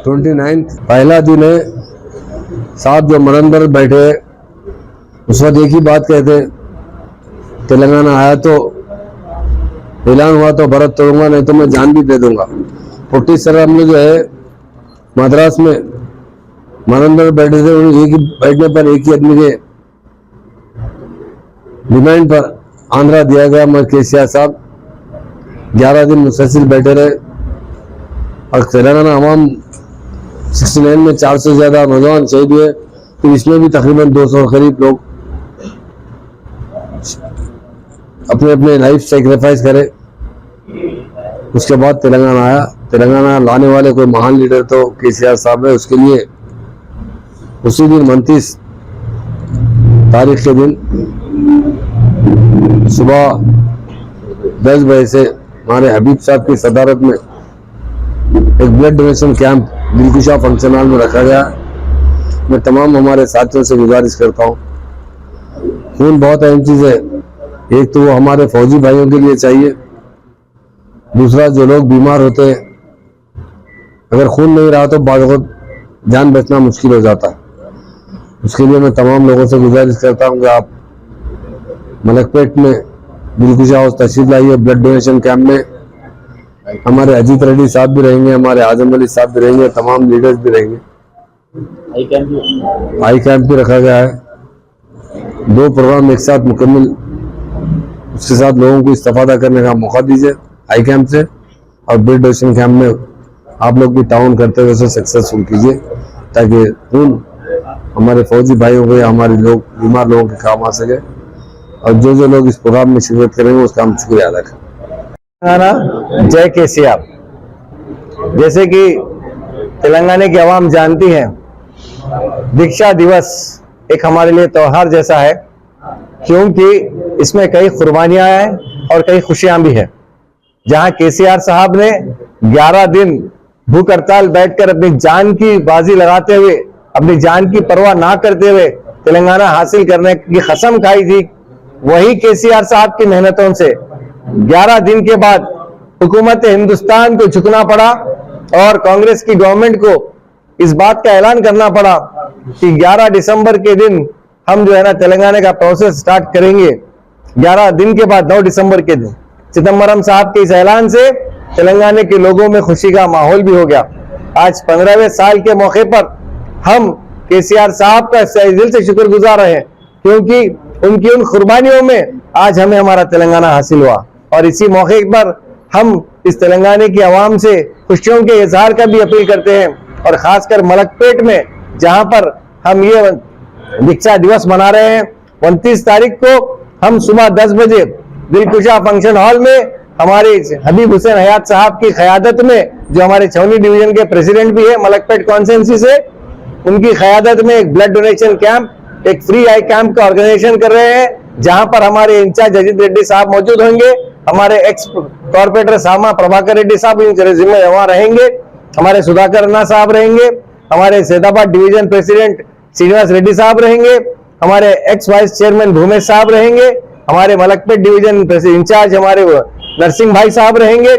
29 पहला दिन है। साहब जो मरंदर बैठे उस वक्त एक ही बात कहते, तेलंगाना आया तो ऐलान हुआ तो भारत तोड़ूंगा, नहीं तो मैं जान भी दे दूंगा। 40 साल हमने जो है मद्रास में मरंदर बैठे थे, उन्हें एक ही बैठने पर एक ही आदमी के डिमांड पर आंध्रा दिया गया। मगर केसीआर साहब 11 दिन मुसलसल बैठे रहे और तेलंगाना अवाम 69 में 400 से ज्यादा नौजवान शहीद हुए। तो इसमें भी तकरीबन 200 करीब लोग अपने अपने लाइफ सेक्रीफाइस करे। उसके बाद तेलंगाना आया। तेलंगाना लाने वाले कोई महान लीडर तो केसीआर साहब है। उसके लिए उसी दिन 29 तारीख के दिन सुबह 10 बजे से हमारे हबीब साहब की सदारत में एक blood donation camp Dilkusha function hall में रखा गया। मैं तमाम हमारे साथियों से गुजारिश करता हूँ, खून बहुत अहम चीज़ है। एक तो वो हमारे फौजी भाइयों के लिए चाहिए, दूसरा जो लोग बीमार होते हैं, अगर खून नहीं रहा तो बाद वक्त जान बचना मुश्किल हो जाता है। उसके लिए मैं तमाम लोगों से गुजारिश करता हूँ कि आप मलकपेट में दिलकुशा हाउस तशरीफ लाइए। ब्लड डोनेशन कैंप में हमारे अजीत रेड्डी साहब भी रहेंगे, हमारे आजम अली साहब भी रहेंगे, तमाम लीडर्स भी रहेंगे। आई कैंप भी रखा गया है। 2 प्रोग्राम एक साथ मुकम्मल, उसके साथ लोगों को इस्तेफादा करने का मौका दीजिए आई कैंप से, और ब्लड डोनेशन कैंप में आप लोग भी टाउन करते हुए उसे सक्सेसफुल कीजिए, ताकि खून हमारे फौजी भाइयों को या हमारे लोग बीमार लोगों के काम आ सके। और जो लोग इस प्रोग्राम में शिरकत करेंगे उसका हम शुक्रिया अदा करें। जय केसीआर। जैसे कि तेलंगाना की आवाम जानती है, दीक्षा दिवस एक हमारे लिए त्योहार जैसा है, क्योंकि इसमें कई कुर्बानियां हैं और कई खुशियां भी है। जहां केसीआर साहब ने 11 दिन भूख हड़ताल बैठकर अपनी जान की बाजी लगाते हुए, अपनी जान की परवाह ना करते हुए तेलंगाना हासिल करने की कसम खाई थी, वही केसीआर साहब की मेहनतों से 11 दिन के बाद हुकूमत हिंदुस्तान को झुकना पड़ा और कांग्रेस की गवर्नमेंट को इस बात का ऐलान करना पड़ा कि 11 दिसंबर के दिन हम जो है ना तेलंगाना का प्रोसेस स्टार्ट करेंगे। 11 दिन के बाद 9 दिसंबर के दिन चिदम्बरम साहब के इस ऐलान से तेलंगाना के लोगों में खुशी का माहौल भी हो गया। आज 15वें साल के मौके पर हम केसीआर साहब का दिल से शुक्रगुजार हैं, क्योंकि उनकी उन कुर्बानियों में आज हमें हमारा तेलंगाना हासिल हुआ। और इसी मौके पर हम इस तेलंगाना की आवाम से खुशियों के इजहार का भी अपील करते हैं, और खासकर मलकपेट में जहां पर हम ये दीक्षा दिवस मना रहे हैं, 29 तारीख को हम सुबह 10 बजे दिलकुशा फंक्शन हॉल में हमारे हबीब हुसैन हयात साहब की क़यादत में, जो हमारे छावनी डिवीजन के प्रेसिडेंट भी है मलकपेट कॉन्स्टिट्यूंसी से, उनकी क़यादत में एक ब्लड डोनेशन कैंप, एक फ्री आई कैंप का ऑर्गेनाइजेशन कर रहे हैं, जहां पर हमारे इंचार्ज अजीत रेड्डी साहब मौजूद होंगे, हमारे एक्स कॉर्पोरेटर सामा प्रभाकर रेड्डी साहब इनके जिम्मे वहां रहेंगे, हमारे सुधाकर अन्ना साहब रहेंगे, हमारे सैदाबाद डिवीजन प्रेसिडेंट श्रीनिवास रेड्डी साहब रहेंगे, हमारे एक्स वाइस चेयरमैन भूमेश साहब रहेंगे, हमारे मलकपेट डिवीजन इंचार्ज हमारे नरसिंह भाई साहब रहेंगे,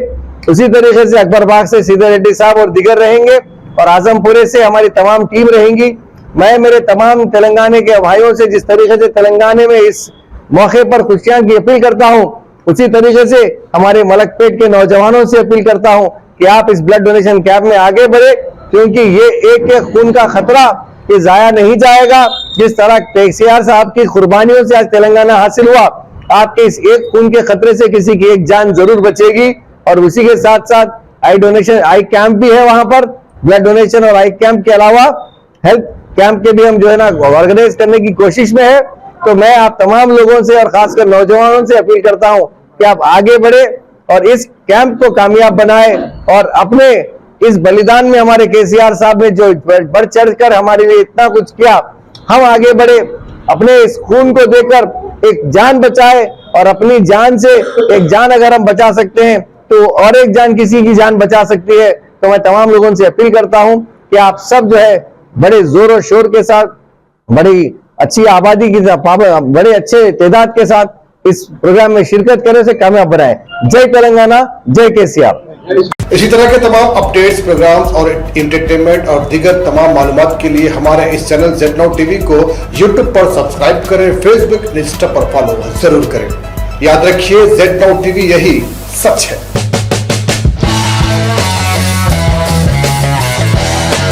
उसी तरीके से अकबर बाग से सीधे रेड्डी साहब और दिगर रहेंगे, और आजमपुरे से हमारी तमाम टीम रहेंगी। मैं मेरे तमाम तेलंगाना के भाइयों से जिस तरीके से तेलंगाना में इस मौके पर खुशियां की अपील करता हूं, उसी तरीके से हमारे मलकपेट के नौजवानों से अपील करता हूं कि आप इस ब्लड डोनेशन कैंप में आगे बढ़े, क्योंकि ये एक एक खून का खतरा ये जाया नहीं जाएगा। जिस तरह केसीआर साहब की कुर्बानियों से आज तेलंगाना हासिल हुआ, आपके इस एक खून के खतरे से किसी की एक जान जरूर बचेगी। और उसी के साथ साथ आई डोनेशन आई कैंप भी है, वहां पर ब्लड डोनेशन और आई कैंप के अलावा हेल्थ कैंप के भी हम जो है ना ऑर्गेनाइज करने की कोशिश में है। तो मैं आप तमाम लोगों से और खासकर नौजवानों से अपील करता हूं कि आप आगे बढ़े और इस कैंप को कामयाब बनाए, और अपने इस बलिदान में हमारे केसीआर साहब ने जो बढ़ चढ़ कर हमारे लिए इतना कुछ किया, हम आगे बढ़े, अपने इस खून को देकर एक जान बचाए, और अपनी जान से एक जान अगर हम बचा सकते हैं तो और एक जान किसी की जान बचा सकती है। तो मैं तमाम लोगों से अपील करता हूं कि आप सब जो है बड़े जोर और शोर के साथ, बड़ी अच्छी आबादी की बड़े अच्छे तादाद के साथ इस प्रोग्राम में शिरकत करें, से कामयाब बनाए। जय तेलंगाना, जय केसीआर। इसी तरह के तमाम अपडेट्स, प्रोग्राम्स और एंटरटेनमेंट और दीगर तमाम मालूमात के लिए हमारे इस चैनल Z Now TV को YouTube पर सब्सक्राइब करें, फेसबुक, इंस्टा पर फॉलो जरूर करें। याद रखिए Z Now TV, यही सच है।